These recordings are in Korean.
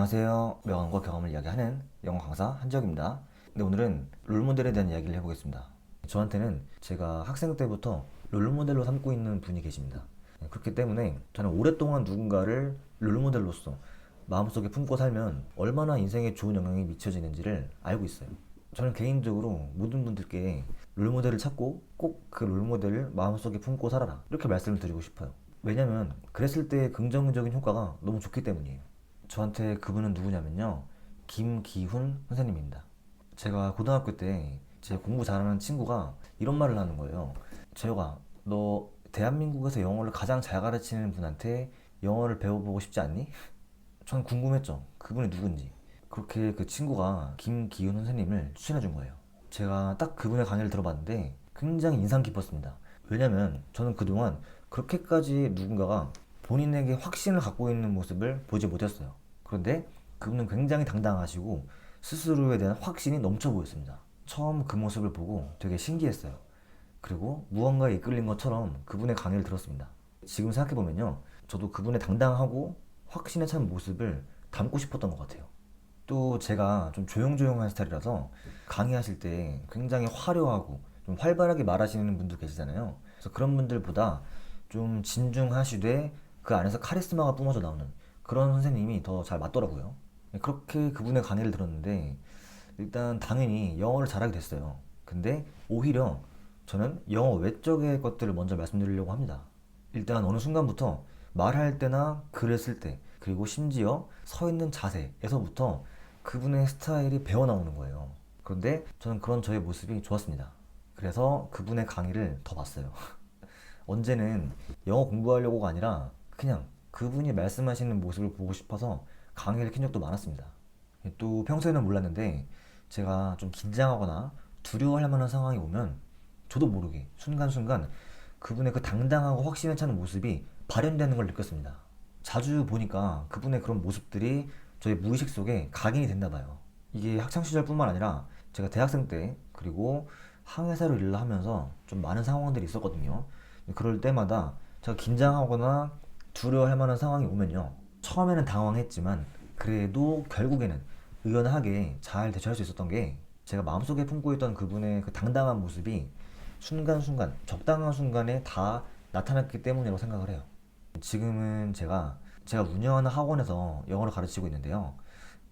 안녕하세요. 명언과 경험을 이야기하는 영어 강사 한지혁입니다. 네, 오늘은 롤모델에 대한 이야기를 해보겠습니다. 저한테는 제가 학생 때부터 롤모델로 삼고 있는 분이 계십니다. 그렇기 때문에 저는 오랫동안 누군가를 롤모델로서 마음속에 품고 살면 얼마나 인생에 좋은 영향이 미쳐지는지를 알고 있어요. 저는 개인적으로 모든 분들께 롤모델을 찾고 꼭 그 롤모델을 마음속에 품고 살아라, 이렇게 말씀을 드리고 싶어요. 왜냐면 그랬을 때 긍정적인 효과가 너무 좋기 때문이에요. 저한테 그분은 누구냐면요, 김기훈 선생님입니다. 제가 고등학교 때 제 공부 잘하는 친구가 이런 말을 하는 거예요. 재혁아, 너 대한민국에서 영어를 가장 잘 가르치는 분한테 영어를 배워보고 싶지 않니? 전 궁금했죠, 그분이 누군지. 그렇게 그 친구가 김기훈 선생님을 추천해 준 거예요. 제가 딱 그분의 강의를 들어봤는데 굉장히 인상 깊었습니다. 왜냐면 저는 그동안 그렇게까지 누군가가 본인에게 확신을 갖고 있는 모습을 보지 못했어요. 그런데 그분은 굉장히 당당하시고 스스로에 대한 확신이 넘쳐 보였습니다. 처음 그 모습을 보고 되게 신기했어요. 그리고 무언가에 이끌린 것처럼 그분의 강의를 들었습니다. 지금 생각해보면요, 저도 그분의 당당하고 확신에 찬 모습을 담고 싶었던 것 같아요. 또 제가 좀 조용조용한 스타일이라서 강의하실 때 굉장히 화려하고 좀 활발하게 말하시는 분들 계시잖아요. 그래서 그런 분들보다 좀 진중하시되 그 안에서 카리스마가 뿜어져 나오는 그런 선생님이 더 잘 맞더라고요. 그렇게 그분의 강의를 들었는데 일단 당연히 영어를 잘하게 됐어요. 근데 오히려 저는 영어 외적의 것들을 먼저 말씀드리려고 합니다. 일단 어느 순간부터 말할 때나 글을 쓸 때, 그리고 심지어 서 있는 자세에서부터 그분의 스타일이 배어 나오는 거예요. 그런데 저는 그런 저의 모습이 좋았습니다. 그래서 그분의 강의를 더 봤어요. 언제는 영어 공부하려고가 아니라 그냥 그분이 말씀하시는 모습을 보고 싶어서 강의를 킨 적도 많았습니다. 또 평소에는 몰랐는데 제가 좀 긴장하거나 두려워할 만한 상황이 오면 저도 모르게 순간순간 그분의 그 당당하고 확신에 차는 모습이 발현되는 걸 느꼈습니다. 자주 보니까 그분의 그런 모습들이 저의 무의식 속에 각인이 됐나 봐요. 이게 학창 시절뿐만 아니라 제가 대학생 때, 그리고 항해사로 일을 하면서 좀 많은 상황들이 있었거든요. 그럴 때마다 제가 긴장하거나 두려워할 만한 상황이 오면요, 처음에는 당황했지만 그래도 결국에는 의연하게 잘 대처할 수 있었던 게, 제가 마음속에 품고 있던 그분의 그 당당한 모습이 순간순간 적당한 순간에 다 나타났기 때문이라고 생각을 해요. 지금은 제가 운영하는 학원에서 영어를 가르치고 있는데요,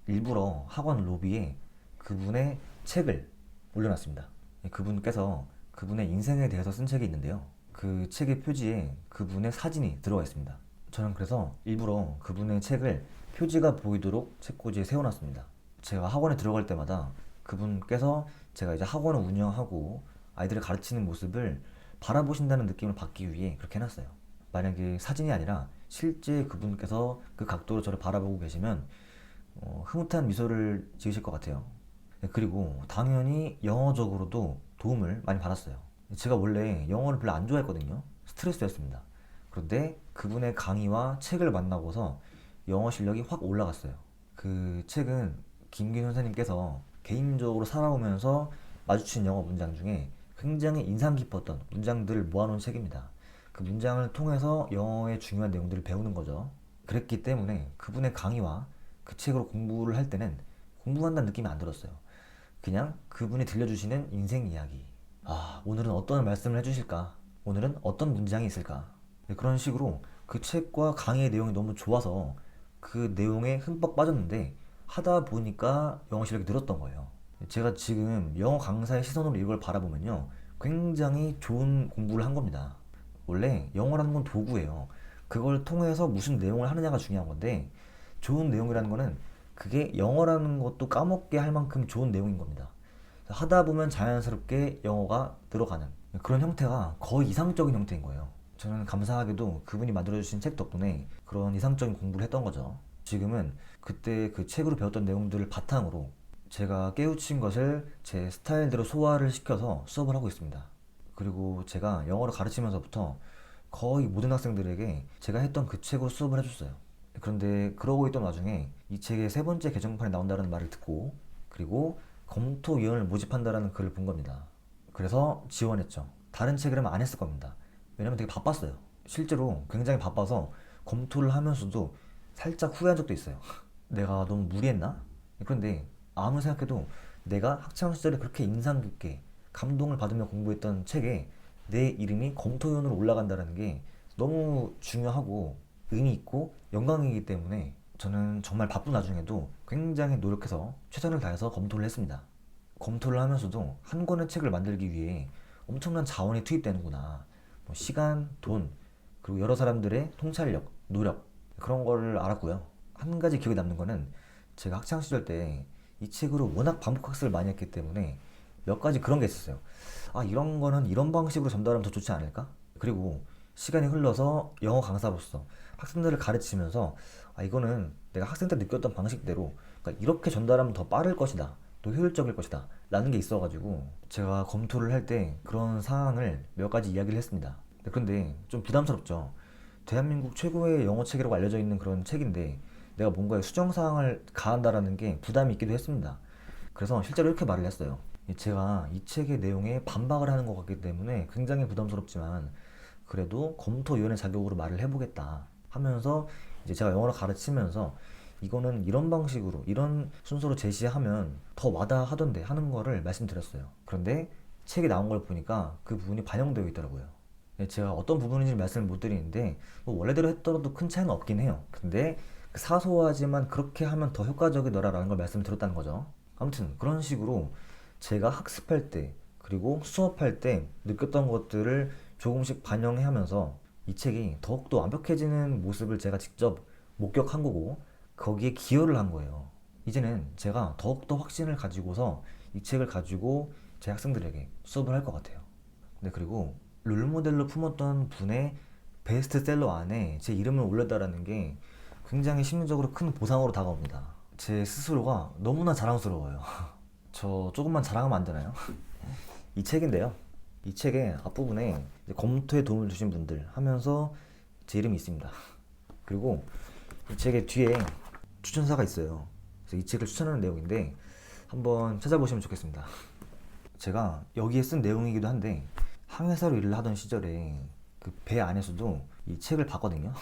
일부러 학원 로비에 그분의 책을 올려놨습니다. 그분께서 그분의 인생에 대해서 쓴 책이 있는데요, 그 책의 표지에 그분의 사진이 들어가 있습니다. 저는 그래서 일부러 그분의 책을 표지가 보이도록 책꽂이에 세워놨습니다. 제가 학원에 들어갈 때마다 그분께서 제가 이제 학원을 운영하고 아이들을 가르치는 모습을 바라보신다는 느낌을 받기 위해 그렇게 해놨어요. 만약에 사진이 아니라 실제 그분께서 그 각도로 저를 바라보고 계시면 흐뭇한 미소를 지으실 것 같아요. 네, 그리고 당연히 영어적으로도 도움을 많이 받았어요. 제가 원래 영어를 별로 안 좋아했거든요. 스트레스였습니다. 그런데 그분의 강의와 책을 만나고서 영어 실력이 확 올라갔어요. 그 책은 김기훈 선생님께서 개인적으로 살아오면서 마주친 영어 문장 중에 굉장히 인상 깊었던 문장들을 모아놓은 책입니다. 그 문장을 통해서 영어의 중요한 내용들을 배우는 거죠. 그랬기 때문에 그분의 강의와 그 책으로 공부를 할 때는 공부한다는 느낌이 안 들었어요. 그냥 그분이 들려주시는 인생 이야기. 아, 오늘은 어떤 말씀을 해주실까? 오늘은 어떤 문장이 있을까? 네, 그런 식으로 그 책과 강의의 내용이 너무 좋아서 그 내용에 흠뻑 빠졌는데 하다 보니까 영어 실력이 늘었던 거예요. 제가 지금 영어 강사의 시선으로 이걸 바라보면요, 굉장히 좋은 공부를 한 겁니다. 원래 영어라는 건 도구예요. 그걸 통해서 무슨 내용을 하느냐가 중요한 건데, 좋은 내용이라는 거는 그게 영어라는 것도 까먹게 할 만큼 좋은 내용인 겁니다. 하다 보면 자연스럽게 영어가 늘어가는 그런 형태가 거의 이상적인 형태인 거예요. 저는 감사하게도 그분이 만들어주신 책 덕분에 그런 이상적인 공부를 했던 거죠. 지금은 그때 그 책으로 배웠던 내용들을 바탕으로 제가 깨우친 것을 제 스타일대로 소화를 시켜서 수업을 하고 있습니다. 그리고 제가 영어를 가르치면서부터 거의 모든 학생들에게 제가 했던 그 책으로 수업을 해줬어요. 그런데 그러고 있던 와중에 이 책의 세 번째 개정판이 나온다는 말을 듣고, 그리고 검토위원을 모집한다는 글을 본 겁니다. 그래서 지원했죠. 다른 책이라면 안 했을 겁니다. 왜냐면 되게 바빴어요. 실제로 굉장히 바빠서 검토를 하면서도 살짝 후회한 적도 있어요. 내가 너무 무리했나? 그런데 아무리 생각해도 내가 학창 시절에 그렇게 인상 깊게 감동을 받으며 공부했던 책에 내 이름이 검토위원으로 올라간다는 게 너무 중요하고 의미 있고 영광이기 때문에 저는 정말 바쁜 와중에도 굉장히 노력해서 최선을 다해서 검토를 했습니다. 검토를 하면서도 한 권의 책을 만들기 위해 엄청난 자원이 투입되는구나. 뭐 시간, 돈, 그리고 여러 사람들의 통찰력, 노력 그런 거를 알았고요. 한 가지 기억에 남는 거는 제가 학창 시절 때 이 책으로 워낙 반복 학습을 많이 했기 때문에 몇 가지 그런 게 있었어요. 아, 이런 거는 이런 방식으로 전달하면 더 좋지 않을까? 그리고 시간이 흘러서 영어 강사로서 학생들을 가르치면서 아, 이거는 내가 학생 때 느꼈던 방식대로 그러니까 이렇게 전달하면 더 빠를 것이다. 또 효율적일 것이다. 라는 게 있어가지고 제가 검토를 할 때 그런 사항을 몇 가지 이야기를 했습니다. 그런데 좀 부담스럽죠. 대한민국 최고의 영어 책이라고 알려져 있는 그런 책인데 내가 뭔가에 수정사항을 가한다라는 게 부담이 있기도 했습니다. 그래서 실제로 이렇게 말을 했어요. 제가 이 책의 내용에 반박을 하는 것 같기 때문에 굉장히 부담스럽지만 그래도 검토위원회 자격으로 말을 해보겠다 하면서 이제 제가 영어를 가르치면서 이거는 이런 방식으로 이런 순서로 제시하면 더 와닿아하던데 하는 거를 말씀드렸어요. 그런데 책이 나온 걸 보니까 그 부분이 반영되어 있더라고요. 제가 어떤 부분인지 말씀을 못 드리는데 뭐 원래대로 했더라도 큰 차이는 없긴 해요. 근데 그 사소하지만 그렇게 하면 더 효과적이더라라는 걸 말씀을 드렸다는 거죠. 아무튼 그런 식으로 제가 학습할 때 그리고 수업할 때 느꼈던 것들을 조금씩 반영해 하면서 이 책이 더욱더 완벽해지는 모습을 제가 직접 목격한 거고 거기에 기여를 한 거예요. 이제는 제가 더욱더 확신을 가지고서 이 책을 가지고 제 학생들에게 수업을 할 것 같아요. 네, 그리고 롤모델로 품었던 분의 베스트셀러 안에 제 이름을 올렸다라는 게 굉장히 심리적으로 큰 보상으로 다가옵니다. 제 스스로가 너무나 자랑스러워요. 저 조금만 자랑하면 안 되나요? 이 책인데요. 이 책의 앞부분에 이제 검토에 도움을 주신 분들 하면서 제 이름이 있습니다. 그리고 이 책의 뒤에 추천사가 있어요. 그래서 이 책을 추천하는 내용인데 한번 찾아보시면 좋겠습니다. 제가 여기에 쓴 내용이기도 한데 항해사로 일을 하던 시절에 그 배 안에서도 이 책을 봤거든요.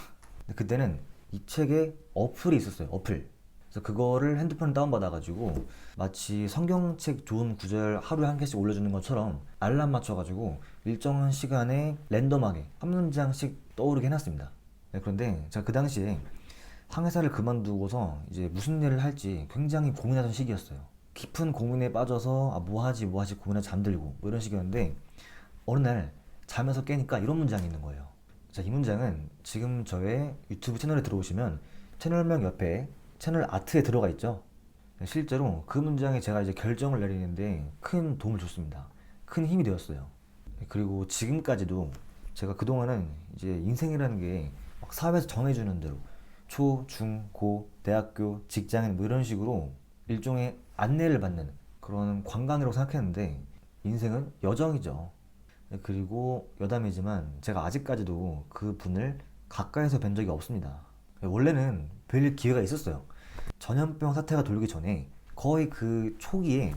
근데 그때는 이 책에 어플이 있었어요. 어플. 그래서 그거를 핸드폰에 다운받아가지고 마치 성경책 좋은 구절 하루에 한 개씩 올려주는 것처럼 알람 맞춰가지고 일정한 시간에 랜덤하게 한 문장씩 떠오르게 해놨습니다. 네, 그런데 제가 그 당시에 항해사를 그만두고서 이제 무슨 일을 할지 굉장히 고민하던 시기였어요. 깊은 고민에 빠져서 아, 뭐 하지 고민해서 잠들고 뭐 이런 식이었는데 어느 날 자면서 깨니까 이런 문장이 있는 거예요. 자, 이 문장은 지금 저의 유튜브 채널에 들어오시면 채널명 옆에 채널 아트에 들어가 있죠. 실제로 그 문장에 제가 이제 결정을 내리는데 큰 도움을 줬습니다. 큰 힘이 되었어요. 그리고 지금까지도 제가 그동안은 이제 인생이라는 게 막 사회에서 정해주는 대로 초, 중, 고, 대학교, 직장인 뭐 이런 식으로 일종의 안내를 받는 그런 관광이라고 생각했는데 인생은 여정이죠. 그리고 여담이지만 제가 아직까지도 그 분을 가까이서 뵌 적이 없습니다. 원래는 뵐 기회가 있었어요. 전염병 사태가 돌기 전에 거의 그 초기에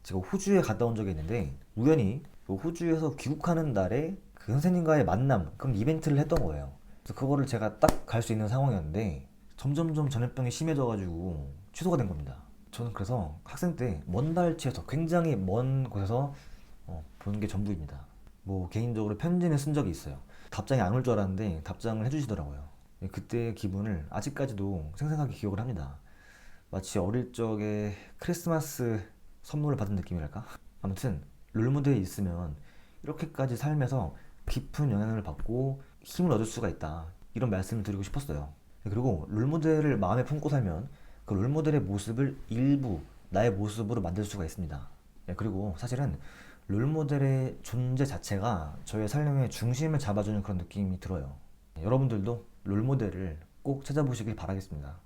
제가 호주에 갔다 온 적이 있는데 우연히 그 호주에서 귀국하는 날에 그 선생님과의 만남 그런 이벤트를 했던 거예요. 그래서 그거를 제가 딱 갈 수 있는 상황이었는데 점점점 전염병이 심해져가지고 취소가 된 겁니다. 저는 그래서 학생 때 먼 발치에서 굉장히 먼 곳에서 보는 게 전부입니다. 뭐 개인적으로 편지는 쓴 적이 있어요. 답장이 안 올 줄 알았는데 답장을 해주시더라고요. 그때의 기분을 아직까지도 생생하게 기억을 합니다. 마치 어릴 적에 크리스마스 선물을 받은 느낌이랄까? 아무튼 롤모델이 있으면 이렇게까지 삶에서 깊은 영향을 받고 힘을 얻을 수가 있다. 이런 말씀을 드리고 싶었어요. 그리고 롤모델을 마음에 품고 살면 그 롤모델의 모습을 일부 나의 모습으로 만들 수가 있습니다. 그리고 사실은 롤모델의 존재 자체가 저의 삶의 중심을 잡아주는 그런 느낌이 들어요. 여러분들도 롤모델을 꼭 찾아보시길 바라겠습니다.